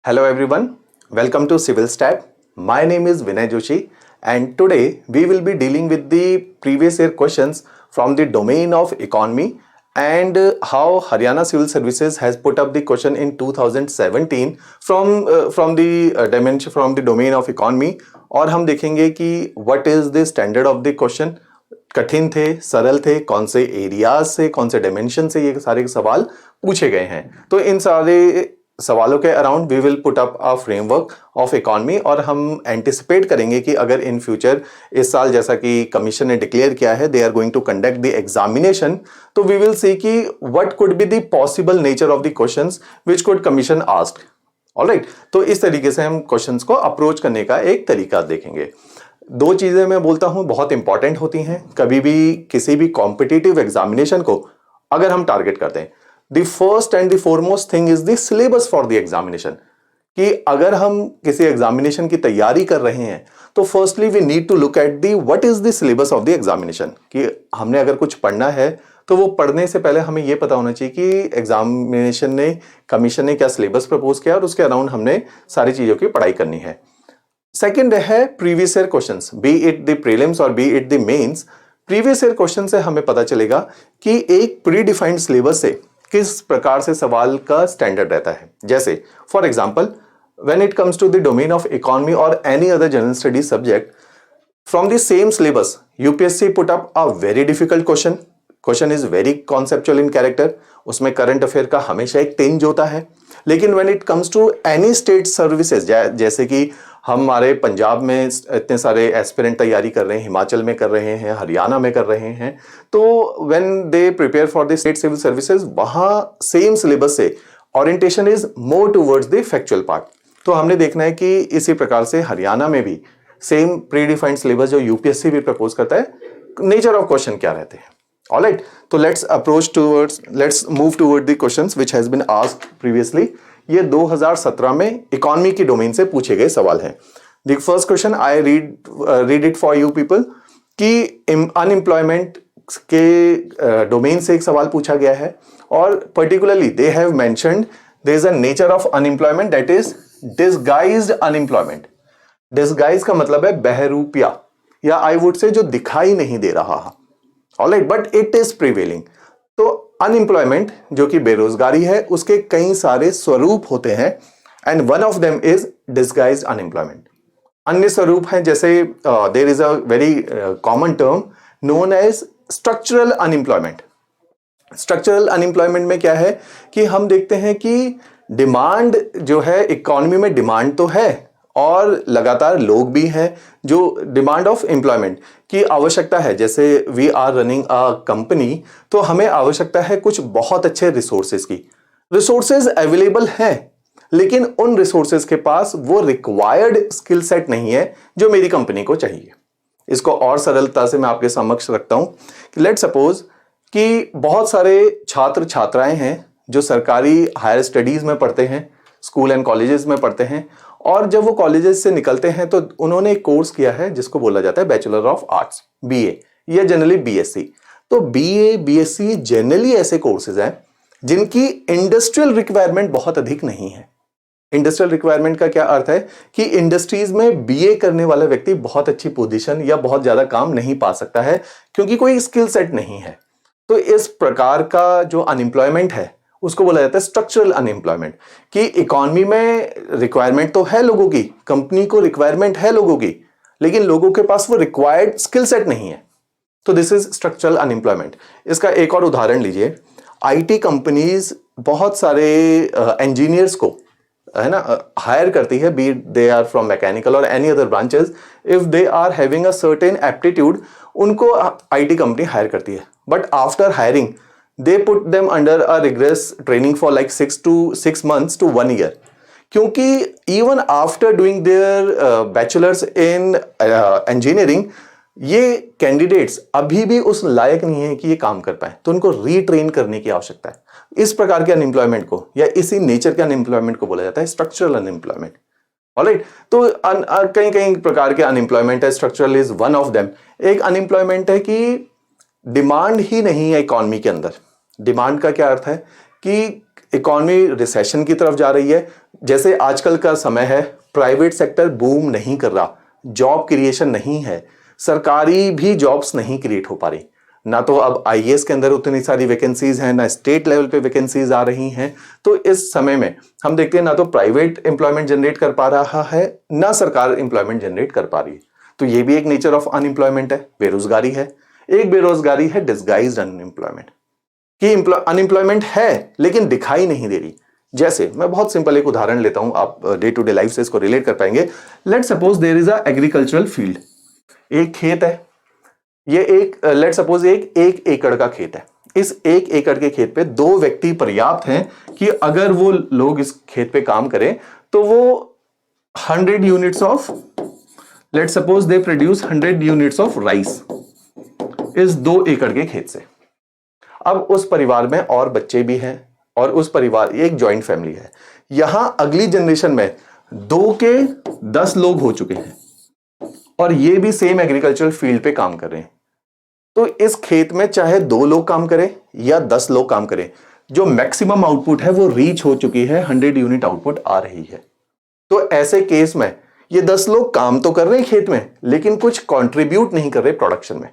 Hello everyone, welcome to Civil Stat. My name is Vinay Joshi and today we will be dealing with the previous year questions from the domain of economy and how Haryana Civil Services has put up the question in 2017 from the dimension from the domain of economy और हम देखेंगे कि what is the standard of the question, कठिन थे, सरल थे, कौन से एरियाज से, कौन से डायमेंशन से ये सारे सवाल पूछे गए हैं। तो इन सारे सवालों के around we will put up a framework of economy और हम एंटिसिपेट करेंगे कि अगर इन फ्यूचर इस साल जैसा कि कमीशन ने डिक्लेयर किया है they are going to conduct the examination, तो वी विल सी कि what could be the possible nature of the questions which could commission asked. Alright, तो इस तरीके से हम क्वेश्चंस को अप्रोच करने का एक तरीका देखेंगे। दो चीजें मैं बोलता हूं बहुत इंपॉर्टेंट होती हैं कभी भी किसी भी कॉम्पिटिटिव एग्जामिनेशन को अगर हम टारगेट करते हैं। The first and the foremost thing is the syllabus for the examination, कि अगर हम किसी एग्जामिनेशन की तैयारी कर रहे हैं तो firstly we need to look at the what is the syllabus of the examination, कि हमने अगर कुछ पढ़ना है तो वो पढ़ने से पहले हमें यह पता होना चाहिए कि एग्जामिनेशन ने कमीशन ने क्या सिलेबस प्रपोज किया और उसके अराउंड हमने सारी चीजों की पढ़ाई करनी है। सेकेंड है previous year questions, be it the prelims और be it the mains. Previous year question से हमें पता चलेगा कि एक प्री डिफाइंड सिलेबस से किस प्रकार से सवाल का स्टैंडर्ड रहता है। जैसे for example when it comes to the domain of economy और any other general studies subject from the same syllabus UPSC put up a very difficult question is very conceptual in character, उसमें current affair का हमेशा एक tinge होता है। लेकिन when it comes to any state services, जैसे कि हमारे पंजाब में इतने सारे एस्पिरेंट तैयारी कर रहे हैं, हिमाचल में कर रहे हैं, हरियाणा में कर रहे हैं, तो when they prepare for the state civil services वहां सेम सिलेबस से orientation is more towards the factual part. तो हमने देखना है कि इसी प्रकार से हरियाणा में भी सेम प्री डिफाइंड सिलेबस जो यूपीएससी भी प्रपोज करता है, नेचर ऑफ क्वेश्चन क्या रहते हैं। ऑलराइट, तो let's move toward the questions which has been asked previously. ये 2017 में इकोनॉमी की डोमेन से पूछे गए सवाल हैं। The first question I read it for you people कि अनएम्प्लॉयमेंट के डोमेन से एक सवाल पूछा गया है और particularly they have mentioned there is a nature of unemployment that is disguised unemployment. Disguise का मतलब है बहरूपिया, या आई वुड से जो दिखाई नहीं दे रहा है। Alright, but it is prevailing. तो अनएम्प्लॉयमेंट जो कि बेरोजगारी है उसके कई सारे स्वरूप होते हैं and one of them is disguised unemployment. अन्य स्वरूप हैं जैसे there is a very common term known as structural unemployment. Structural unemployment में क्या है कि हम देखते हैं कि डिमांड जो है इकोनॉमी में डिमांड तो है और लगातार लोग भी हैं, जो डिमांड ऑफ एम्प्लॉयमेंट की आवश्यकता है। जैसे we are running a company, तो हमें आवश्यकता है कुछ बहुत अच्छे रिसोर्सेज की। रिसोर्सेज अवेलेबल हैं लेकिन उन रिसोर्सेज के पास वो रिक्वायर्ड स्किल सेट नहीं है जो मेरी कंपनी को चाहिए। इसको और सरलता से मैं आपके समक्ष रखता हूं कि लेट सपोज कि बहुत सारे छात्र छात्राएं हैं जो सरकारी हायर स्टडीज में पढ़ते हैं, स्कूल एंड कॉलेजेस में पढ़ते हैं, और जब वो कॉलेजेस से निकलते हैं तो उन्होंने एक कोर्स किया है जिसको बोला जाता है बैचलर ऑफ आर्ट्स, बीए या जनरली बीएससी। तो बीए बीएससी जनरली ऐसे कोर्सेज हैं जिनकी इंडस्ट्रियल रिक्वायरमेंट बहुत अधिक नहीं है। इंडस्ट्रियल रिक्वायरमेंट का क्या अर्थ है कि इंडस्ट्रीज में बीए करने वाला व्यक्ति बहुत अच्छी पोजीशन या बहुत ज्यादा काम नहीं पा सकता है क्योंकि कोई स्किल सेट नहीं है। तो इस प्रकार का जो अनएम्प्लॉयमेंट है उसको बोला जाता है स्ट्रक्चरल अनएम्प्लॉयमेंट, कि इकोनॉमी में रिक्वायरमेंट तो है लोगों की, कंपनी को रिक्वायरमेंट है लोगों की, लेकिन लोगों के पास वो रिक्वायर्ड स्किल सेट नहीं है। तो दिस इज स्ट्रक्चरल अनएम्प्लॉयमेंट। इसका एक और उदाहरण लीजिए, आईटी कंपनीज बहुत सारे इंजीनियर्स को है ना हायर करती है, be they are from mechanical और any other branches, if they are having a certain aptitude उनको आईटी कंपनी हायर करती है। But after hiring they put them under a rigorous training for like 6 months to 1 year, क्योंकि even after doing their bachelors in engineering ये candidates अभी भी उस लायक नहीं है कि ये काम कर पाए, तो उनको रीट्रेन करने की आवश्यकता है। इस प्रकार के अनएम्प्लॉयमेंट को या इसी नेचर के अनएम्प्लॉयमेंट को बोला जाता है स्ट्रक्चरल अनएम्प्लॉयमेंट। ऑलराइट, तो कई कई प्रकार के अनएम्प्लॉयमेंट है, structural is one of them. एक अनएम्प्लॉयमेंट है कि डिमांड ही नहीं है इकोनॉमी के अंदर। डिमांड का क्या अर्थ है कि इकॉनमी रिसेशन की तरफ जा रही है, जैसे आजकल का समय है, प्राइवेट सेक्टर बूम नहीं कर रहा, जॉब क्रिएशन नहीं है, सरकारी भी जॉब्स नहीं क्रिएट हो पा रही, ना तो अब आईएएस के अंदर उतनी सारी वैकेंसीज हैं, ना स्टेट लेवल पे वैकेंसीज आ रही हैं। तो इस समय में हम देखते हैं ना तो प्राइवेट एम्प्लॉयमेंट जनरेट कर पा रहा है, ना सरकार एम्प्लॉयमेंट जनरेट कर पा रही है। तो ये भी एक नेचर ऑफ अनएम्प्लॉयमेंट है, बेरोजगारी है। एक बेरोजगारी है डिस्गाइज्ड अनएम्प्लॉयमेंट, कि अनएम्प्लॉयमेंट है लेकिन दिखाई नहीं दे रही। जैसे मैं बहुत सिंपल एक उदाहरण लेता हूं, आप डे टू डे लाइफ से इसको रिलेट कर पाएंगे। Let suppose there is a agricultural field, एक खेत है, ये एक लेट सपोज एक एकड़ का खेत है। इस एक एकड़ के खेत पे 2 व्यक्ति पर्याप्त हैं कि अगर वो लोग इस खेत पे काम करें तो वो 100 units of, let suppose they produce 100 units of rice इस 2 एकड़ के खेत से। अब उस परिवार में और बच्चे भी हैं और उस परिवार एक जॉइंट फैमिली है। यहां अगली जनरेशन में 2 के 10 लोग हो चुके हैं और ये भी सेम एग्रीकल्चरल फील्ड पे काम कर रहे हैं। तो इस खेत में चाहे 2 लोग काम करें या 10 लोग काम करें, जो मैक्सिमम आउटपुट है वो रीच हो चुकी है, 100 यूनिट आउटपुट आ रही है। तो ऐसे केस में ये 10 लोग काम तो कर रहे हैं खेत में, लेकिन कुछ कंट्रीब्यूट नहीं कर रहे प्रोडक्शन में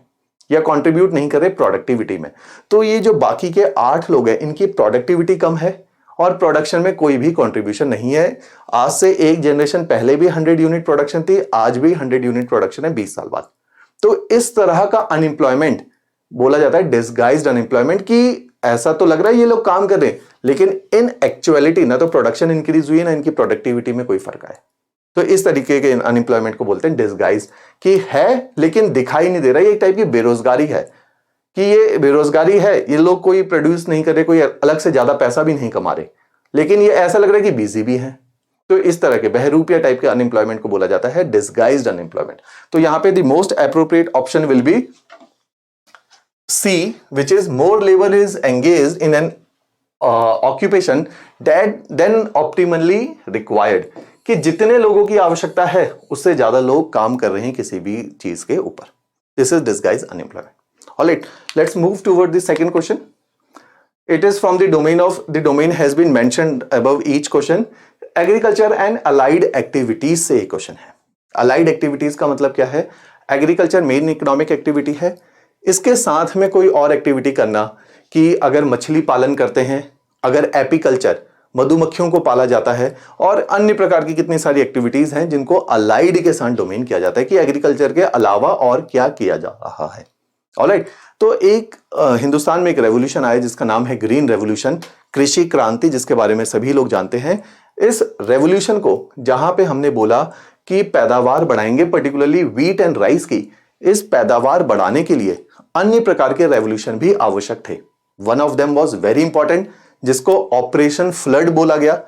या कंट्रीब्यूट नहीं कर रहे प्रोडक्टिविटी में। तो ये जो बाकी के 8 लोग हैं, इनकी प्रोडक्टिविटी कम है और प्रोडक्शन में कोई भी कंट्रीब्यूशन नहीं है। आज से एक जनरेशन पहले भी 100 यूनिट प्रोडक्शन थी, आज भी 100 यूनिट प्रोडक्शन है 20 साल बाद। तो इस तरह का अनएम्प्लॉयमेंट बोला जाता है डिस्गाइज्ड अनएम्प्लॉयमेंट, कि ऐसा तो लग रहा है ये लोग काम कर रहे हैं, लेकिन इन एक्चुअलिटी ना तो प्रोडक्शन इंक्रीज हुई है, ना इनकी प्रोडक्टिविटी में कोई फर्क आया। तो इस तरीके के अनएम्प्लॉयमेंट को बोलते हैं डिस्गाइज, कि है लेकिन दिखाई नहीं दे रहा। ये एक टाइप की बेरोजगारी है, कि ये बेरोजगारी है, ये लोग कोई प्रोड्यूस नहीं कर रहे, कोई अलग से ज्यादा पैसा भी नहीं कमा रहे, लेकिन ये ऐसा लग रहा है कि बिजी भी है। तो इस तरह के बहरूपिया टाइप के अनएम्प्लॉयमेंट को बोला जाता है डिस्गाइज्ड अनएम्प्लॉयमेंट। तो यहां पे the most appropriate option will be C, which is more labour is engaged in an occupation that then optimally required, कि जितने लोगों की आवश्यकता है उससे ज्यादा लोग काम कर रहे हैं किसी भी चीज के ऊपर। This is disguised unemployment. Alright, let's move toward the second question. It is from the domain has been mentioned above each question. Agriculture and allied activities से एक क्वेश्चन है. अलाइड एक्टिविटीज का मतलब क्या है? एग्रीकल्चर मेन इकोनॉमिक एक्टिविटी है, इसके साथ में कोई और एक्टिविटी करना, कि अगर मछली पालन करते हैं, अगर एपीकल्चर मधुमक्खियों को पाला जाता है, और अन्य प्रकार की कितनी सारी एक्टिविटीज हैं जिनको अलाइड के साथ डोमेन किया जाता है, कि एग्रीकल्चर के अलावा और क्या किया जा रहा है. ऑलराइट, तो एक हिंदुस्तान में एक रेवोल्यूशन आया जिसका नाम है ग्रीन रेवोल्यूशन, कृषि क्रांति, जिसके बारे में सभी लोग जानते हैं. इस रेवोल्यूशन को जहां पे हमने बोला कि पैदावार बढ़ाएंगे, पर्टिकुलरली व्हीट एंड राइस की, इस पैदावार बढ़ाने के लिए अन्य प्रकार के रेवोल्यूशन भी आवश्यक थे. One of them was very important, जिसको ऑपरेशन फ्लड बोला गया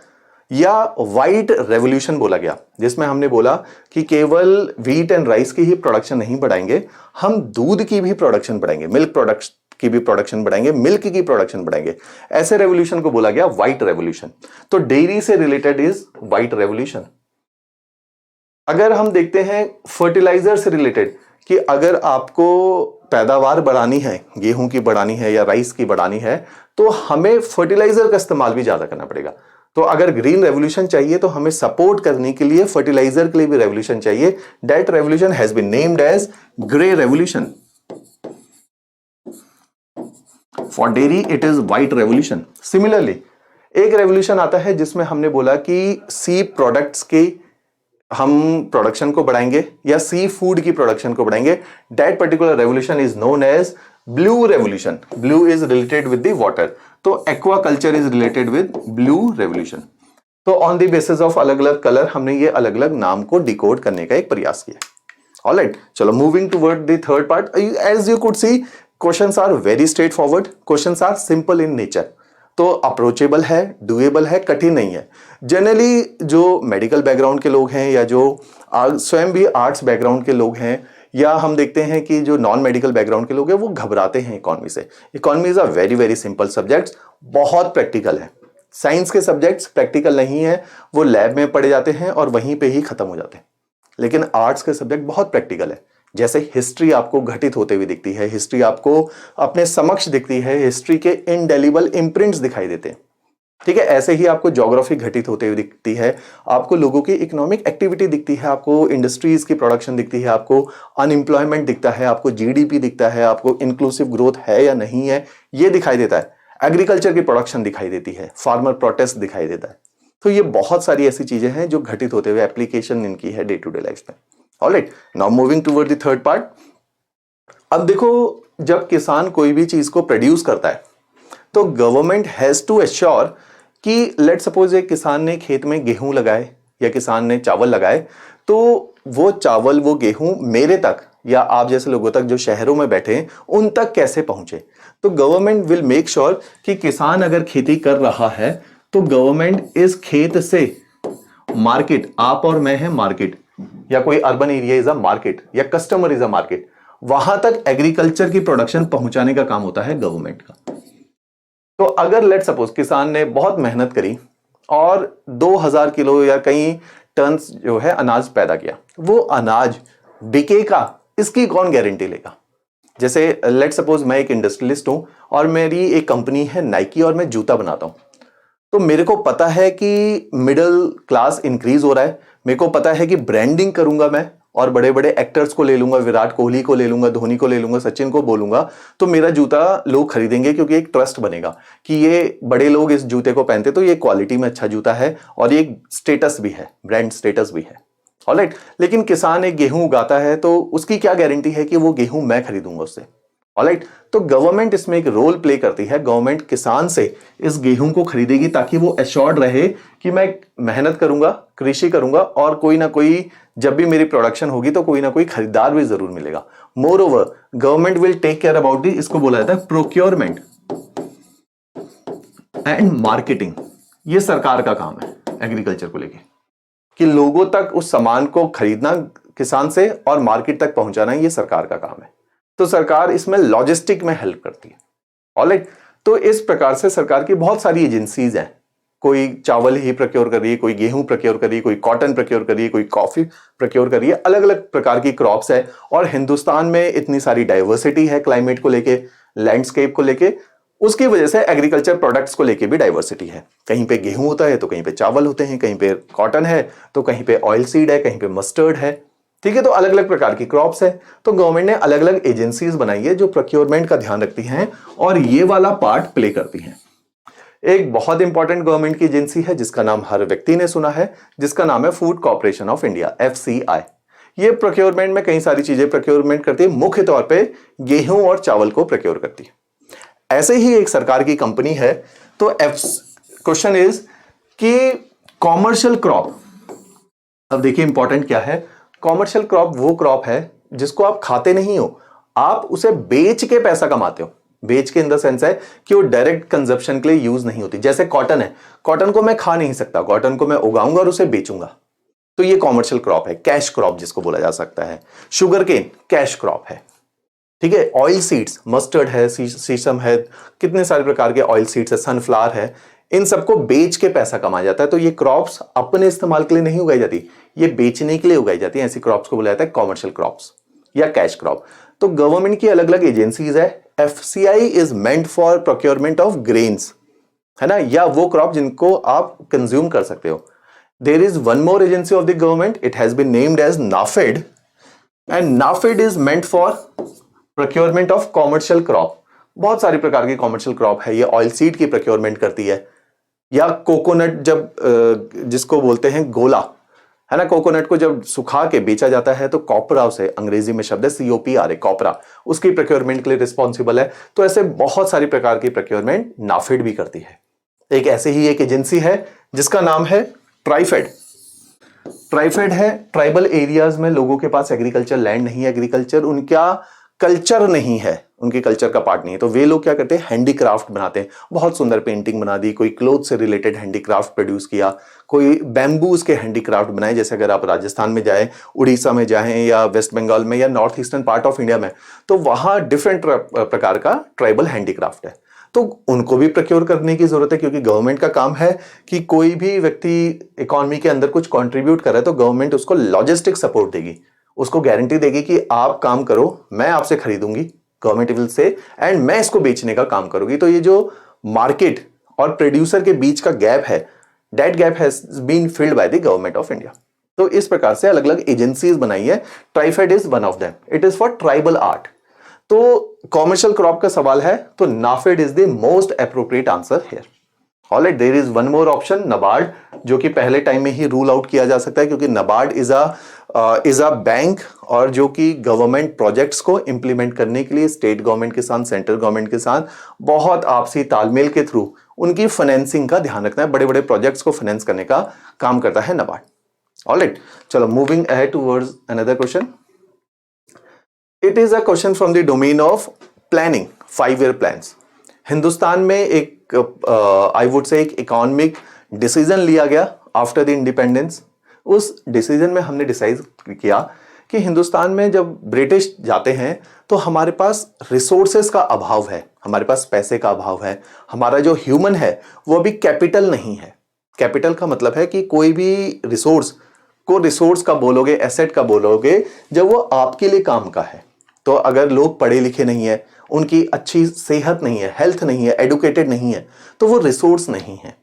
या व्हाइट रेवोल्यूशन बोला गया, जिसमें हमने बोला कि केवल व्हीट एंड राइस की ही प्रोडक्शन नहीं बढ़ाएंगे, हम दूध की भी प्रोडक्शन बढ़ाएंगे, मिल्क प्रोडक्ट की भी प्रोडक्शन बढ़ाएंगे, मिल्क की प्रोडक्शन बढ़ाएंगे. ऐसे रेवोल्यूशन को बोला गया व्हाइट रेवोल्यूशन. तो डेयरी से रिलेटेड इज व्हाइट रेवोल्यूशन. अगर हम देखते हैं फर्टिलाइजर से रिलेटेड, कि अगर आपको पैदावार बढ़ानी है, गेहूं की बढ़ानी है या राइस की बढ़ानी है, तो हमें फर्टिलाइजर का इस्तेमाल भी ज्यादा करना पड़ेगा. तो अगर ग्रीन रेवोल्यूशन चाहिए तो हमें सपोर्ट करने के लिए फर्टिलाइजर के लिए भी रेवोल्यूशन चाहिए. That revolution has been named as grey revolution. For dairy it is white revolution. Similarly एक रेवोल्यूशन आता है जिसमें हमने बोला कि सी प्रोडक्ट्स के हम प्रोडक्शन को बढ़ाएंगे या सी फूड की प्रोडक्शन को बढ़ाएंगे. That particular revolution is known as blue revolution. Blue is related with the water, तो aquaculture is related with blue revolution. तो ऑन द बेसिस ऑफ अलग अलग कलर हमने ये अलग अलग नाम को डिकोड करने का एक प्रयास किया. ऑलराइट, चलो moving toward the third part. As you could see, questions are very straight forward, questions are simple in nature. तो अप्रोचेबल है, डुएबल है, कठिन नहीं है. जनरली जो मेडिकल बैकग्राउंड के लोग हैं या जो स्वयं भी आर्ट्स बैकग्राउंड के लोग हैं, या हम देखते हैं कि जो नॉन मेडिकल बैकग्राउंड के लोग हैं, वो घबराते हैं इकोनॉमी से. Economy is a very very simple subjects, बहुत प्रैक्टिकल है. साइंस के सब्जेक्ट्स प्रैक्टिकल नहीं है, वो लैब में पढ़े जाते हैं और वहीं पे ही खत्म हो जाते हैं. लेकिन आर्ट्स के सब्जेक्ट बहुत प्रैक्टिकल है. जैसे हिस्ट्री आपको घटित होते हुए दिखती है, हिस्ट्री आपको अपने समक्ष दिखती है, हिस्ट्री के इनडेलिबल इम्प्रिंट्स दिखाई देते हैं. ठीक है, ऐसे ही आपको ज्योग्राफी घटित होते हुए दिखती है, आपको लोगों की इकोनॉमिक एक्टिविटी दिखती है, आपको इंडस्ट्रीज की प्रोडक्शन दिखती है, आपको अनएम्प्लॉयमेंट दिखता है, आपको जीडीपी दिखता है, आपको इंक्लूसिव ग्रोथ है या नहीं है ये दिखाई देता है, एग्रीकल्चर की प्रोडक्शन दिखाई देती है, फार्मर प्रोटेस्ट दिखाई देता है। तो ये बहुत सारी ऐसी चीजें हैं जो घटित होते हुए एप्लीकेशन इनकी है डे टू डे लाइफ में। Alright, now moving toward the third part. अब देखो, जब किसान कोई भी चीज को प्रोड्यूस करता है तो गवर्नमेंट हैज टू एश्योर कि लेट सपोज एक किसान ने खेत में गेहूं लगाए या किसान ने चावल लगाए, तो वो चावल वो गेहूं मेरे तक या आप जैसे लोगों तक जो शहरों में बैठे हैं उन तक कैसे पहुंचे। तो गवर्नमेंट विल मेक श्योर कि किसान अगर खेती कर रहा है तो गवर्नमेंट इस खेत से मार्केट, आप और मैं है मार्केट, या कोई urban area is a market या कस्टमर इज अ मार्केट, वहां तक एग्रीकल्चर की प्रोडक्शन पहुंचाने का काम होता है गवर्नमेंट का। तो अगर लेट सपोज किसान ने बहुत मेहनत करी और 2000 किलो या कई टन जो है अनाज पैदा किया, वो अनाज बिकेगा इसकी कौन गारंटी लेगा। जैसे लेट सपोज मैं एक इंडस्ट्रियलिस्ट हूं और मेरी एक कंपनी है नाइकी और मैं जूता बनाता हूं, तो मेरे को पता है कि मिडिल क्लास इंक्रीज हो रहा है, मेरे को पता है कि ब्रांडिंग करूंगा मैं और बड़े बड़े एक्टर्स को ले लूंगा, विराट कोहली को ले लूंगा, धोनी को ले लूंगा, सचिन को बोलूंगा, तो मेरा जूता लोग खरीदेंगे क्योंकि एक ट्रस्ट बनेगा कि ये बड़े लोग इस जूते को पहनते तो ये क्वालिटी में अच्छा जूता है और ये स्टेटस भी है, ब्रांड स्टेटस भी है। ऑलराइट, लेकिन किसान एक गेहूं उगाता है तो उसकी क्या गारंटी है कि वो गेहूं मैं खरीदूंगा उससे। ऑलराइट, तो गवर्नमेंट इसमें एक रोल प्ले करती है, गवर्नमेंट किसान से इस गेहूं को खरीदेगी ताकि वो एश्योर्ड रहे कि मैं मेहनत करूंगा, कृषि करूंगा और कोई ना कोई जब भी मेरी प्रोडक्शन होगी तो कोई ना कोई खरीदार भी जरूर मिलेगा। Moreover government will take care about the, इसको बोला जाता है प्रोक्योरमेंट एंड मार्केटिंग। ये सरकार का काम है एग्रीकल्चर को लेके कि लोगों तक उस सामान को खरीदना किसान से और मार्केट तक पहुंचाना, ये सरकार का काम है। तो सरकार इसमें लॉजिस्टिक में हेल्प करती है। ऑलराइट, तो इस प्रकार से सरकार की बहुत सारी एजेंसीज हैं, कोई चावल ही प्रोक्योर कर रही है, कोई गेहूं प्रोक्योर कर रही है, कोई कॉटन प्रोक्योर कर रही है, कोई कॉफी प्रोक्योर कर रही है, अलग अलग प्रकार की क्रॉप्स है। और हिंदुस्तान में इतनी सारी डाइवर्सिटी है क्लाइमेट को लेके, लैंडस्केप को लेके, उसकी वजह से एग्रीकल्चर प्रोडक्ट्स को लेके भी डाइवर्सिटी है। कहीं पे गेहूं होता है तो कहीं पे चावल होते हैं, कहीं पे कॉटन है तो कहीं पे ऑयल सीड है, कहीं पे मस्टर्ड है। ठीक है, तो अलग अलग प्रकार की क्रॉप्स है। तो गवर्नमेंट ने अलग अलग एजेंसीज बनाई है जो प्रोक्योरमेंट का ध्यान रखती हैं और ये वाला पार्ट प्ले करती हैं। एक बहुत इंपॉर्टेंट गवर्नमेंट की एजेंसी है जिसका नाम हर व्यक्ति ने सुना है, जिसका नाम है food corporation of India, FCI। ये प्रोक्योरमेंट में कई सारी चीजें प्रोक्योरमेंट करती है, मुख्य तौर पे गेहूं और चावल को प्रोक्योर करती है। ऐसे ही एक सरकार की कंपनी है। तो क्वेश्चन इज कि कॉमर्शियल क्रॉप, अब देखिए इंपॉर्टेंट क्या है। कॉमर्शियल क्रॉप वो क्रॉप है जिसको आप खाते नहीं हो, आप उसे बेच के पैसा कमाते हो। बेच के इन द सेंस है कि वो डायरेक्ट कंजप्शन के लिए यूज नहीं होती। जैसे कॉटन है, कॉटन को मैं खा नहीं सकता, कॉटन को मैं उगाऊंगा और उसे बेचूंगा, तो ये कॉमर्शियल क्रॉप है, कैश क्रॉप जिसको बोला जा सकता है। शुगर केन कैश क्रॉप है। ठीक है, ऑयल सीड्स, मस्टर्ड है, सीसम है, कितने सारे प्रकार के ऑयल सीड्स है, सनफ्लावर है, इन सबको बेच के पैसा कमाया जाता है। तो ये क्रॉप्स अपने इस्तेमाल के लिए नहीं उगाई जाती, ये बेचने के लिए उगाई जाती है। ऐसी क्रॉप्स को बोला जाता है कॉमर्शियल क्रॉप्स या कैश क्रॉप। तो गवर्नमेंट की अलग अलग एजेंसीज है। FCI is meant for procurement of grains, है ना, या वो क्रॉप जिनको आप कंज्यूम कर सकते हो। There is one more agency of the government, it has been named as NAFED, and NAFED is meant for procurement of commercial crop. बहुत सारी प्रकार की कॉमर्शियल क्रॉप है, ये ऑयल सीड की प्रोक्योरमेंट करती है। या कोकोनट, जब जिसको बोलते हैं गोला, है ना, कोकोनट को जब सुखा के बेचा जाता है तो कॉपरा, उसे अंग्रेजी में शब्द है COPRA, कॉपरा, उसकी प्रोक्योरमेंट के लिए रिस्पॉन्सिबल है। तो ऐसे बहुत सारी प्रकार की प्रोक्योरमेंट नाफेड भी करती है। एक ऐसे ही एक एजेंसी है जिसका नाम है ट्राइफेड। ट्राइफेड है, ट्राइबल एरियाज में लोगों के पास एग्रीकल्चर लैंड नहीं है, एग्रीकल्चर उनका कल्चर नहीं है, उनके कल्चर का पार्ट नहीं है। तो वे लोग क्या करते हैं, हैंडीक्राफ्ट बनाते हैं, बहुत सुंदर पेंटिंग बना दी, कोई क्लोथ से रिलेटेड हैंडीक्राफ्ट प्रोड्यूस किया, कोई बैम्बूज के हैंडीक्राफ्ट बनाए। जैसे अगर आप राजस्थान में जाएं, उड़ीसा में जाएं, या वेस्ट बंगाल में, या north eastern part of India में, तो वहां डिफरेंट प्रकार का ट्राइबल हैंडीक्राफ्ट है। तो उनको भी प्रोक्योर करने की जरूरत है, क्योंकि गवर्नमेंट का काम है कि कोई भी व्यक्ति इकोनॉमी के अंदर कुछ कंट्रीब्यूट कर रहा है तो गवर्नमेंट उसको लॉजिस्टिक सपोर्ट देगी, उसको गारंटी देगी कि आप काम करो, मैं आपसे खरीदूंगी, गवर्नमेंट विल से, एंड मैं इसको बेचने का काम करूंगी। तो ये जो मार्केट और प्रोड्यूसर के बीच का गैप है, that gap has been filled by the government of India. तो इस प्रकार से अलग अलग एजेंसीज बनाई है, TRIFED is one of them, it is for tribal art. तो कॉमर्शियल क्रॉप का सवाल है तो NAFED is the most appropriate answer here. Alright, there is one more option, NABARD, जो कि पहले टाइम में ही रूल आउट किया जा सकता है क्योंकि नबार्ड इज अ बैंक और जो कि गवर्नमेंट प्रोजेक्ट्स को इंप्लीमेंट करने के लिए स्टेट गवर्नमेंट के साथ, सेंट्रल गवर्नमेंट के साथ बहुत आपसी तालमेल के थ्रू उनकी फाइनेंसिंग का ध्यान रखना है, बड़े बड़े प्रोजेक्ट्स को फाइनेंस करने का काम करता है नबार्ड। ऑलराइट, चलो moving ahead towards another question. It is a question from the domain of planning, 5 year plans. Hindustan में एक आई वुड से एक इकोनॉमिक डिसीजन लिया गया आफ्टर द इंडिपेंडेंस। उस डिसीजन में हमने डिसाइड किया कि हिंदुस्तान में जब ब्रिटिश जाते हैं तो हमारे पास रिसोर्सेस का अभाव है, हमारे पास पैसे का अभाव है, हमारा जो ह्यूमन है वो भी कैपिटल नहीं है। कैपिटल का मतलब है कि कोई भी रिसोर्स का बोलोगे, एसेट का बोलोगे जब वो आपके लिए काम का है। तो अगर लोग पढ़े लिखे नहीं है, उनकी अच्छी सेहत नहीं है, हेल्थ नहीं है, एडुकेटेड नहीं है, तो वो रिसोर्स नहीं है।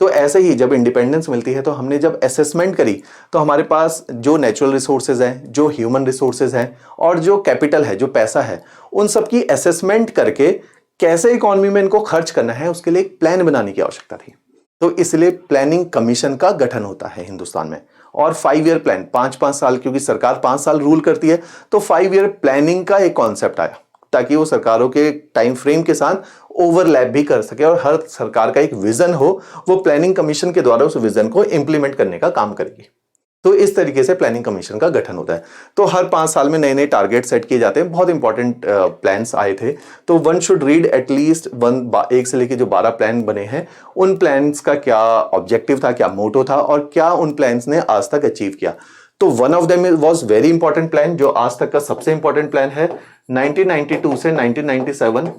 तो ऐसे ही जब इंडिपेंडेंस मिलती है तो हमने जब असेसमेंट करी तो हमारे पास जो नेचुरल रिसोर्सेज हैं, जो ह्यूमन रिसोर्सेज हैं और जो कैपिटल है, जो पैसा है, उन सब की असेसमेंट करके कैसे इकोनॉमी में इनको खर्च करना है उसके लिए एक प्लान बनाने की आवश्यकता थी। तो इसलिए प्लानिंग कमीशन का गठन होता है हिंदुस्तान में। और 5 ईयर प्लान, 5-5 साल, क्योंकि सरकार 5 साल रूल करती है तो 5 ईयर प्लानिंग का एक कॉन्सेप्ट आया ताकि वो सरकारों के टाइम फ्रेम के साथ ओवरलैप भी कर सके और हर सरकार का एक विजन हो, वो प्लानिंग कमीशन के द्वारा उस विजन को इंप्लीमेंट करने का काम करेगी। तो इस तरीके से प्लानिंग कमीशन का गठन होता है। तो हर 5 साल में नए नए टारगेट सेट किए जाते हैं। बहुत इंपॉर्टेंट प्लान्स आए थे, तो वन शुड रीड एटलीस्ट 1 से लेके जो 12 प्लान बने हैं, उन प्लान्स का क्या ऑब्जेक्टिव था, क्या मोटो था और क्या उन प्लान्स ने आज तक अचीव किया। तो one of them was very important plan, जो आज तक का सबसे इंपॉर्टेंट प्लान है। 1992 से 1997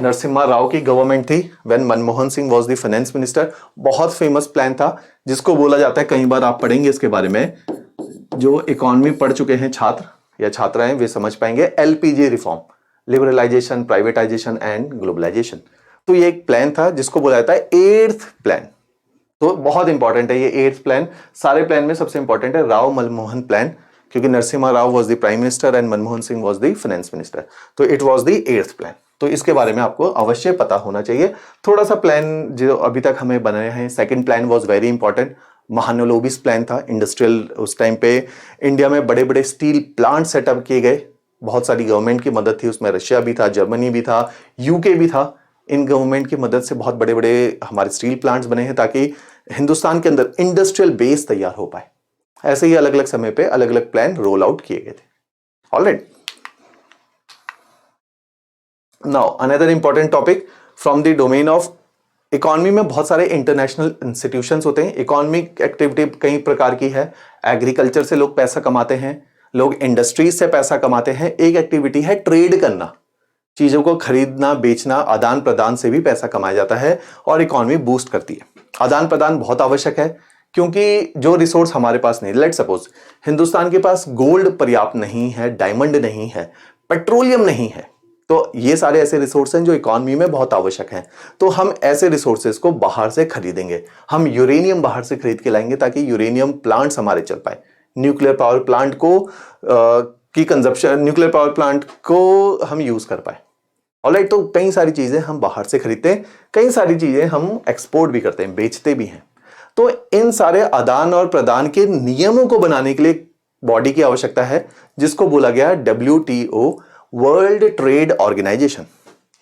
नरसिम्हा राव की गवर्नमेंट थी, when Manmohan Singh was the finance minister. बहुत फेमस प्लान था जिसको बोला जाता है, कई बार आप पढ़ेंगे इसके बारे में, जो इकोनॉमी पढ़ चुके हैं छात्र या छात्राएं वे समझ पाएंगे, LPG reform, liberalisation, privatisation and globalisation. तो ये एक प्लान था जिसको बोला जाता है 8th प्लान। तो बहुत इंपॉर्टेंट है ये 8th प्लान। सारे प्लान में सबसे इंपॉर्टेंट है राव मनमोहन प्लान, क्योंकि Narasimha Rao was the prime minister and Manmohan Singh was the finance minister. तो it was the 8th plan. तो इसके बारे में आपको अवश्य पता होना चाहिए। थोड़ा सा प्लान जो अभी तक हमें बनाए हैं, second plan was very important, Mahalanobis plan था। इंडस्ट्रियल, उस टाइम पे इंडिया में बड़े बड़े स्टील प्लांट सेटअप किए गए, बहुत सारी गवर्नमेंट की मदद थी उसमें, रशिया भी था, जर्मनी भी था, यूके भी था। इन गवर्नमेंट की मदद से बहुत बड़े बड़े हमारे स्टील प्लांट्स बने हैं ताकि हिंदुस्तान के अंदर इंडस्ट्रियल बेस तैयार हो पाए। ऐसे ही अलग अलग समय पे अलग अलग प्लान रोल आउट किए गए थे। Alright, now another important topic from the domain of economy में बहुत सारे इंटरनेशनल इंस्टीट्यूशंस होते हैं। इकोनॉमिक एक्टिविटी कई प्रकार की है। एग्रीकल्चर से लोग पैसा कमाते हैं, लोग इंडस्ट्रीज से पैसा कमाते हैं। एक एक्टिविटी है ट्रेड करना, चीजों को खरीदना, बेचना, आदान प्रदान से भी पैसा कमाया जाता है और इकोनॉमी बूस्ट करती है। आदान प्रदान बहुत आवश्यक है क्योंकि जो रिसोर्स हमारे पास नहीं, लेट सपोज हिंदुस्तान के पास गोल्ड पर्याप्त नहीं है, डायमंड नहीं है, पेट्रोलियम नहीं है, तो ये सारे ऐसे रिसोर्स हैं जो इकोनॉमी में बहुत आवश्यक हैं। तो हम ऐसे रिसोर्सेज को बाहर से खरीदेंगे। हम यूरेनियम बाहर से खरीद के लाएंगे ताकि यूरेनियम प्लांट्स हमारे चल पाए। न्यूक्लियर पावर प्लांट को की कंजप्शन, न्यूक्लियर पावर प्लांट को हम यूज कर पाए। ऑलराइट, तो कई सारी चीजें हम बाहर से खरीदते हैं, कई सारी चीजें हम एक्सपोर्ट भी करते हैं, बेचते भी हैं। तो इन सारे आदान और प्रदान के नियमों को बनाने के लिए बॉडी की आवश्यकता है जिसको बोला गया WTO, वर्ल्ड ट्रेड ऑर्गेनाइजेशन।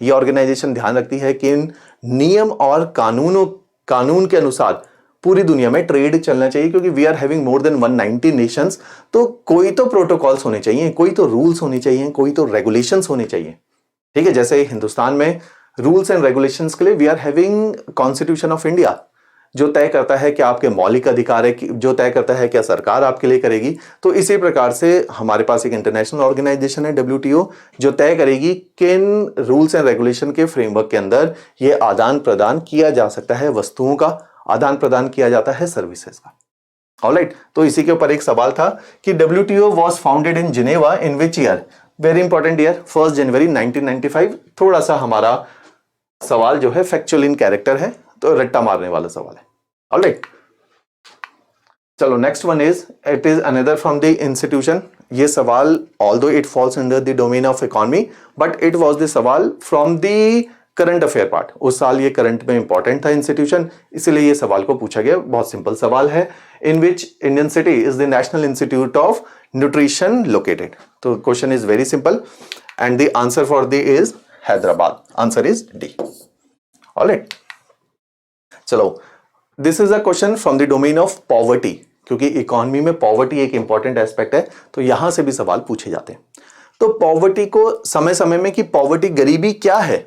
ये ऑर्गेनाइजेशन ध्यान रखती है कि इन नियम और कानून के अनुसार पूरी दुनिया में ट्रेड चलना चाहिए, क्योंकि we are having more than 190 nations. तो कोई तो प्रोटोकॉल्स होने चाहिए, कोई तो रूल्स होने चाहिए, कोई तो रेगुलेशंस होने चाहिए। ठीक है, जैसे हिंदुस्तान में रूल्स एंड रेगुलेशंस के लिए we are having constitution of India, जो तय करता है कि आपके मौलिक अधिकार है, जो तय करता है क्या सरकार आपके लिए करेगी। तो इसी प्रकार से हमारे पास एक इंटरनेशनल ऑर्गेनाइजेशन है WTO, जो तय करेगी किन रूल्स एंड रेगुलेशन के फ्रेमवर्क के अंदर ये आदान प्रदान किया जा सकता है, वस्तुओं का आदान प्रदान किया जाता है, सर्विसेज का। ऑलराइट, तो इसी के ऊपर एक सवाल था कि WTO was founded in Geneva in which year. Very important year, 1 जनवरी 1995। थोड़ा सा हमारा सवाल जो है फैक्चुअल इन कैरेक्टर है, तो रट्टा मारने वाला सवाल है। ऑलराइट, चलो next one is, it is another from the institution. ये सवाल although it falls under the domain of economy, but it was the सवाल from the current affair part. उस साल ये करंट में इंपॉर्टेंट था इंस्टीट्यूशन, इसीलिए ये सवाल को पूछा गया। बहुत सिंपल सवाल है, in which Indian city is the national institute of nutrition located. तो question is very simple and the answer for the is Hyderabad. Answer is D. Alright, चलो this is a question from the domain of poverty, क्योंकि economy में poverty एक important aspect है, तो यहां से भी सवाल पूछे जाते हैं। तो पॉवर्टी को समय समय में, कि पॉवर्टी गरीबी क्या है,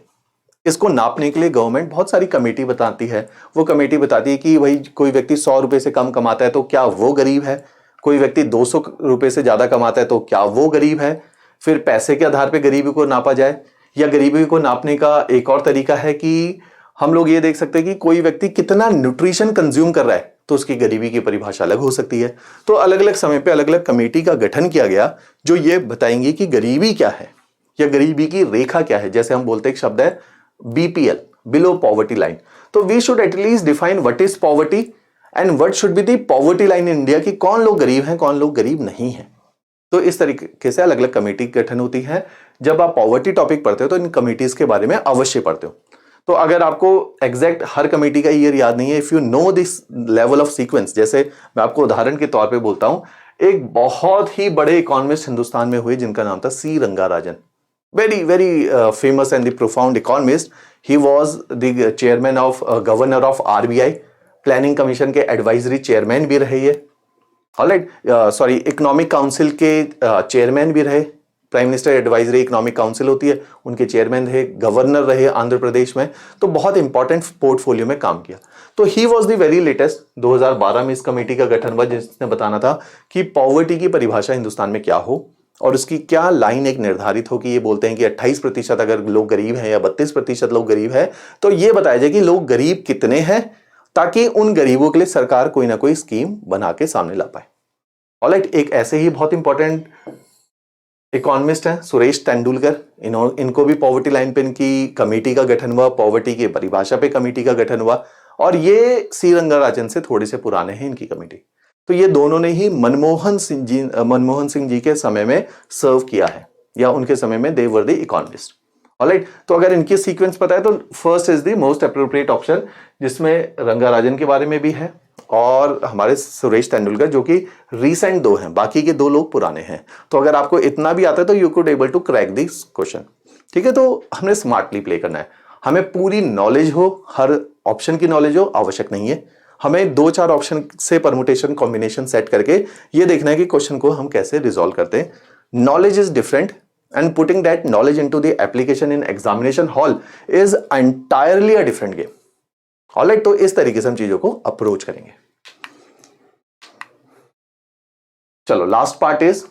इसको नापने के लिए गवर्नमेंट बहुत सारी कमेटी बताती है। वो कमेटी बताती है कि भाई कोई व्यक्ति 100 रुपए से कम कमाता है तो क्या वो गरीब है, कोई व्यक्ति 200 रुपए से ज्यादा कमाता है तो क्या वो गरीब है। फिर पैसे के आधार पर गरीबी को नापा जाए, या गरीबी को नापने का एक और तरीका है कि हम लोग ये देख सकते हैं कि कोई व्यक्ति कितना न्यूट्रिशन कंज्यूम कर रहा है, तो उसकी गरीबी की परिभाषा अलग हो सकती है। तो अलग अलग समय पे अलग अलग कमेटी का गठन किया गया जो ये बताएंगे कि गरीबी क्या है या गरीबी की रेखा क्या है। जैसे हम बोलते हैं एक शब्द है बीपीएल, बिलो पॉवर्टी लाइन। तो we should at least define what is poverty and what should be the poverty line in India, कि कौन लोग गरीब हैं, कौन लोग गरीब नहीं है। तो इस तरीके से अलग अलग कमेटी गठन होती है। जब आप पॉवर्टी टॉपिक पढ़ते हो तो इन कमेटीज के बारे में अवश्य पढ़ते हो। तो अगर आपको एग्जैक्ट हर कमेटी का ईयर याद नहीं है, if you know this level of sequence, जैसे मैं आपको उदाहरण के तौर पे बोलता हूं, एक बहुत ही बड़े इकोनॉमिस्ट हिंदुस्तान में हुए जिनका नाम था C Rangarajan, very very famous and the profound economist. He was the chairman of governor of RBI, planning commission के एडवाइजरी चेयरमैन भी रहे ये। ऑलराइट, सॉरी, इकोनॉमिक काउंसिल के चेयरमैन भी रहे। Prime minister advisory economic council होती है, उनके चेयरमैन रहे, गवर्नर रहे आंध्र प्रदेश में। तो बहुत इंपॉर्टेंट पोर्टफोलियो में काम किया। तो ही वाज द वेरी लेटेस्ट, 2012 में इस कमेटी का गठन हुआ जिसने बताना था कि पॉवर्टी की परिभाषा हिंदुस्तान में क्या हो और उसकी क्या लाइन एक निर्धारित हो। कि ये बोलते हैं कि 28% अगर लोग गरीब हैं या 32% लोग गरीब है, तो ये बताया जाए कि लोग गरीब कितने हैं, ताकि उन गरीबों के लिए सरकार कोई ना कोई स्कीम बना के सामने ला पाए। ऑलराइट, एक ऐसे ही बहुत इंपॉर्टेंट इकोनॉमिस्ट हैं सुरेश तेंदुलकर। इनको भी पॉवर्टी लाइन पे इनकी कमेटी का गठन हुआ, पॉवर्टी की परिभाषा पे कमेटी का गठन हुआ, और ये सी रंगाराजन से थोड़े से पुराने हैं इनकी कमेटी। तो ये दोनों ने ही मनमोहन सिंह जी के समय में सर्व किया है, या उनके समय में दे वर द इकोनॉमिस्ट। ऑलराइट, तो अगर इनकी सीक्वेंस पता है तो first is the most appropriate option, जिसमें रंगाराजन के बारे में भी है और हमारे सुरेश तेंदुलकर, जो कि रीसेंट 2 हैं, बाकी के 2 लोग पुराने हैं। तो अगर आपको इतना भी आता है तो you could able to crack this question. ठीक है, तो हमने स्मार्टली प्ले करना है। हमें पूरी नॉलेज हो, हर ऑप्शन की नॉलेज हो आवश्यक नहीं है। हमें 2-4 ऑप्शन से परमुटेशन कॉम्बिनेशन सेट करके ये देखना है कि क्वेश्चन को हम कैसे रिजॉल्व करते हैं। Knowledge is different and putting that knowledge into the application in examination hall is entirely a different game. Alright, तो इस तरीके से हम चीजों को अप्रोच करेंगे। चलो लास्ट पार्ट इज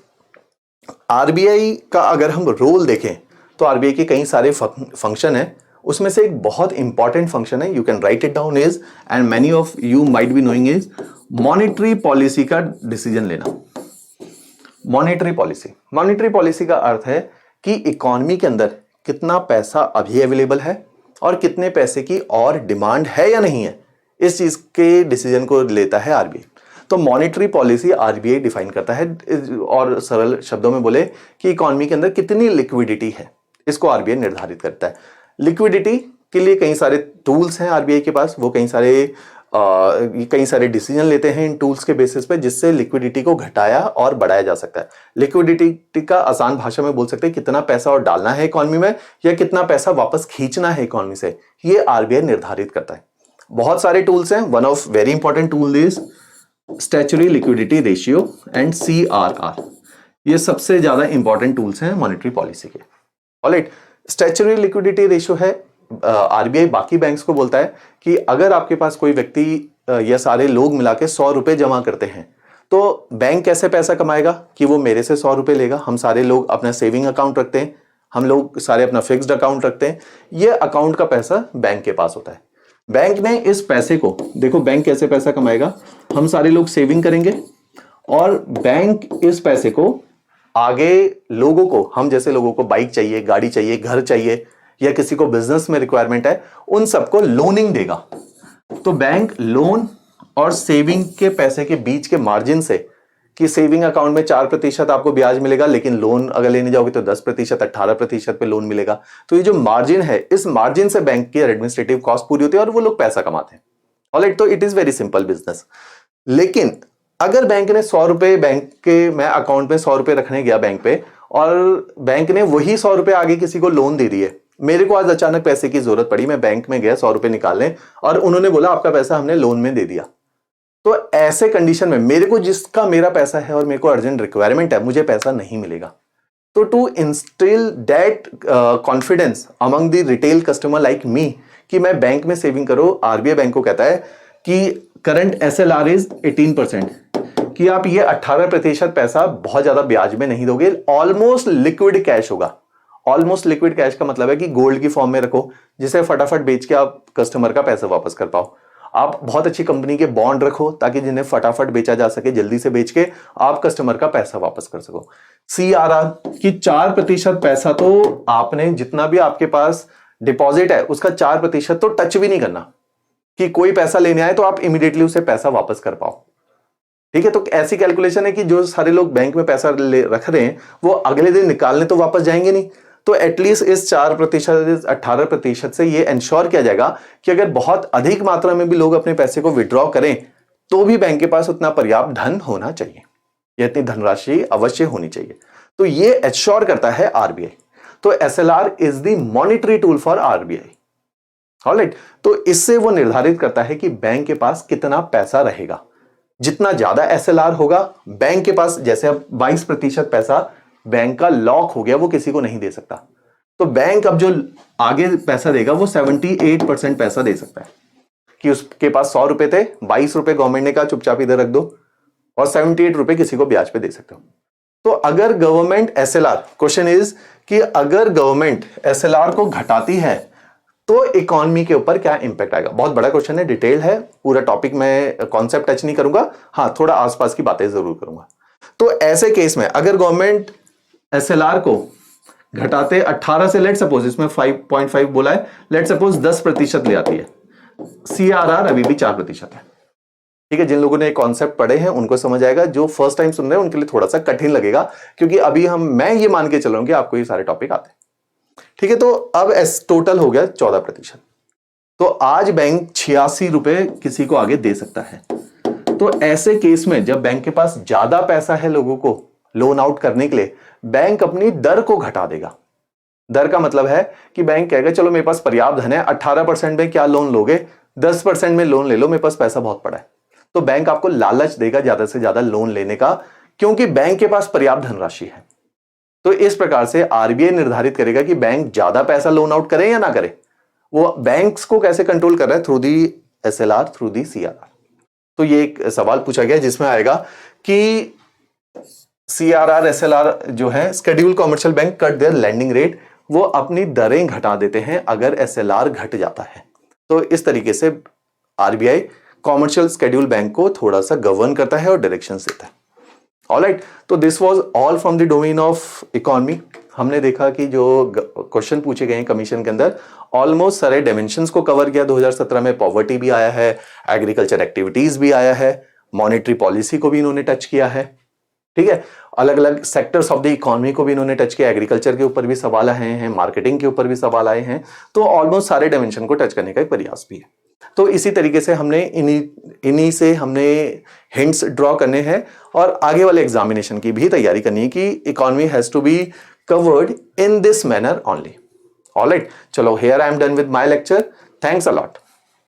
आरबीआई का। अगर हम रोल देखें तो आरबीआई के कई सारे फंक्शन है, उसमें से एक बहुत इंपॉर्टेंट फंक्शन है, you can write it down, is and many of you might be knowing, is monetary policy का डिसीजन लेना। मॉनेटरी पॉलिसी का अर्थ है कि इकोनॉमी के अंदर कितना पैसा अभी अवेलेबल है और कितने पैसे की और डिमांड है या नहीं है, इस चीज के डिसीजन को लेता है आरबीआई। तो मॉनेटरी पॉलिसी आरबीआई डिफाइन करता है, और सरल शब्दों में बोले कि इकोनॉमी के अंदर कितनी लिक्विडिटी है, इसको आरबीआई निर्धारित करता है। लिक्विडिटी के लिए कई सारे टूल्स हैं आरबीआई के पास, वो कई सारे डिसीजन लेते हैं इन टूल्स के बेसिस पे, जिससे लिक्विडिटी को घटाया और बढ़ाया जा सकता है। लिक्विडिटी का आसान भाषा में बोल सकते हैं कितना पैसा और डालना है इकोनॉमी में या कितना पैसा वापस खींचना है इकोनॉमी से, ये आरबीआई निर्धारित करता है। बहुत सारे टूल्स हैं, one of very important tool is statutory liquidity ratio and CRR. ये सबसे ज्यादा इंपॉर्टेंट टूल्स हैं मॉनेटरी पॉलिसी के। ऑलराइट, स्टैच्यूटरी लिक्विडिटी रेशियो है, आरबीआई बाकी बैंक्स को बोलता है कि अगर आपके पास कोई व्यक्ति या सारे लोग मिला के 100 रुपए जमा करते हैं, तो बैंक कैसे पैसा कमाएगा कि वो मेरे से 100 रुपए लेगा। हम सारे लोग अपना सेविंग अकाउंट रखते हैं, हम लोग सारे अपना फिक्स्ड अकाउंट रखते हैं, ये अकाउंट का पैसा बैंक के पास होता है। बैंक ने इस पैसे को, देखो बैंक कैसे पैसा कमाएगा, हम सारे लोग सेविंग करेंगे और बैंक इस पैसे को आगे लोगों को, हम जैसे लोगों को बाइक चाहिए, गाड़ी चाहिए, घर चाहिए, या किसी को बिजनेस में रिक्वायरमेंट है, उन सबको लोनिंग देगा। तो बैंक लोन और सेविंग के पैसे के बीच के मार्जिन से, कि सेविंग अकाउंट में 4% आपको ब्याज मिलेगा, लेकिन लोन अगर लेने जाओगे तो 10%, 18% पे लोन मिलेगा। तो ये जो मार्जिन है, इस मार्जिन से बैंक की एडमिनिस्ट्रेटिव कॉस्ट पूरी होती है और वो लोग पैसा कमाते हैं। ऑलराइट, तो it is very simple business. लेकिन अगर बैंक ने 100 रुपए, बैंक के मैं अकाउंट में 100 रुपए रखने गया बैंक पे, और बैंक ने वही 100 रुपए आगे किसी को लोन दे दिए, मेरे को आज अचानक पैसे की जरूरत पड़ी, मैं बैंक में गया 100 रुपए निकालने और उन्होंने बोला आपका पैसा हमने लोन में दे दिया, तो ऐसे कंडीशन में मेरे को, जिसका मेरा पैसा है और मेरे को अर्जेंट रिक्वायरमेंट है, मुझे पैसा नहीं मिलेगा। तो to instill that confidence among the retail customer like me कि मैं बैंक में सेविंग करो, आरबीआई बैंक को कहता है कि करंट एसएलआर इज 18%, कि आप ये 18% पैसा बहुत ज्यादा ब्याज में नहीं दोगे, ऑलमोस्ट लिक्विड कैश होगा। ऑलमोस्ट लिक्विड कैश का मतलब है कि गोल्ड की फॉर्म में रखो, जिसे फटाफट बेच के आप कस्टमर का पैसा वापस कर पाओ। आप बहुत अच्छी कंपनी के बॉन्ड रखो ताकि जिन्हें फटाफट बेचा जा सके, जल्दी से बेच के आप कस्टमर का पैसा वापस कर सको। सीआरआर की 4% पैसा तो आपने, जितना भी आपके पास डिपॉजिट है उसका 4% तो टच भी नहीं करना, कि कोई पैसा लेने आए तो आप इमीडिएटली उसे पैसा वापस कर पाओ। ठीक है, तो ऐसी कैलकुलेशन है कि जो सारे लोग बैंक में पैसा रख रहे हैं वो अगले दिन निकालने तो वापस जाएंगे नहीं, तो एटलीस्ट इस 4%, 18% से ये इंश्योर किया जाएगा कि अगर बहुत अधिक मात्रा में भी लोग अपने पैसे को विड्रॉ करें तो भी बैंक के पास उतना पर्याप्त धन होना चाहिए, या इतनी धनराशि अवश्य होनी चाहिए। तो ये एश्योर करता है आरबीआई। तो SLR is the monetary tool for RBI. Alright, तो इससे वो निर्धारित करता है कि बैंक के पास कितना पैसा रहेगा। जितना ज्यादा एसएलआर होगा बैंक के पास, जैसे अब 22% पैसा बैंक का लॉक हो गया, वो किसी को नहीं दे सकता, तो बैंक अब जो आगे पैसा देगा वो 78% पैसा दे सकता है, कि उसके पास 100 रुपए थे, 22 रुपए गवर्नमेंट ने कहा चुपचाप इधर रख दो, और 78 रुपए किसी को ब्याज पे दे सकते हो। तो अगर गवर्नमेंट एसएलआर, क्वेश्चन इज कि अगर गवर्नमेंट एसएलआर को घटाती है तो इकोनॉमी के ऊपर क्या इंपैक्ट आएगा। बहुत बड़ा क्वेश्चन है, डिटेल है, पूरा टॉपिक में कॉन्सेप्ट टच नहीं करूंगा, हाँ थोड़ा आसपास की बातें जरूर करूंगा। तो ऐसे केस में अगर गवर्नमेंट एसएलआर को घटाते 18 से, लेट सपोज इसमें 5.5 बोला है, लेट सपोज 10% ले आती है, सीआरआर अभी भी 4% है। ठीक है, जिन लोगों ने कॉन्सेप्ट पढ़े हैं उनको समझ आएगा, जो फर्स्ट टाइम सुन रहे हैं उनके लिए थोड़ा सा कठिन लगेगा, क्योंकि अभी मैं ये मान के चल रहा हूं कि आपको ये सारे टॉपिक आते हैं। ठीक है, तो अब टोटल हो गया 14%। तो आज बैंक 86 रुपए किसी को आगे दे सकता है। तो ऐसे केस में जब बैंक के पास ज्यादा पैसा है लोगों को लोन आउट करने के लिए, बैंक अपनी दर को घटा देगा। दर का मतलब है कि बैंक कहेगा चलो मेरे पास पर्याप्त धन है, 18% में क्या लोन लोगे, 10% में लोन ले लो, मेरे पास पैसा बहुत पड़ा है। तो बैंक आपको लालच देगा ज्यादा से ज्यादा लोन लेने का, क्योंकि बैंक के पास पर्याप्त धनराशि है। तो इस प्रकार से आरबीआई निर्धारित करेगा कि बैंक ज्यादा पैसा लोन आउट करे या ना करे। वो बैंक्स को कैसे कंट्रोल कर रहा है, through the SLR, through the CRR. तो ये एक सवाल पूछा गया जिसमें आएगा कि सीआरआर एसएलआर जो है, schedule commercial bank cut their landing rate, वो अपनी दरें घटा देते हैं अगर एसएलआर घट जाता है। तो इस तरीके से आरबीआई कॉमर्शियल शेड्यूल बैंक को थोड़ा सा गवर्न करता है और डायरेक्शंस देता है। ऑलराइट, तो this was all from the domain of economy. हमने देखा कि जो क्वेश्चन पूछे गए हैं कमीशन के अंदर, ऑलमोस्ट सारे डायमेंशंस को कवर किया। 2017 में पॉवर्टी भी आया है, एग्रीकल्चर एक्टिविटीज भी आया है, मॉनेटरी पॉलिसी को भी इन्होंने टच किया है। ठीक है, अलग अलग सेक्टर्स ऑफ द इकोनॉमी को भी इन्होंने टच किया, एग्रीकल्चर के ऊपर भी सवाल आए हैं, मार्केटिंग के ऊपर भी सवाल आए हैं। तो ऑलमोस्ट सारे डायमेंशन को टच करने का एक प्रयास भी है। तो इसी तरीके से हमने इन्हीं से हमने हिंट्स ड्रॉ करने हैं और आगे वाले एग्जामिनेशन की भी तैयारी करनी है कि economy has to be covered in this manner only. Alright, चलो here I am done with my lecture. Thanks a lot.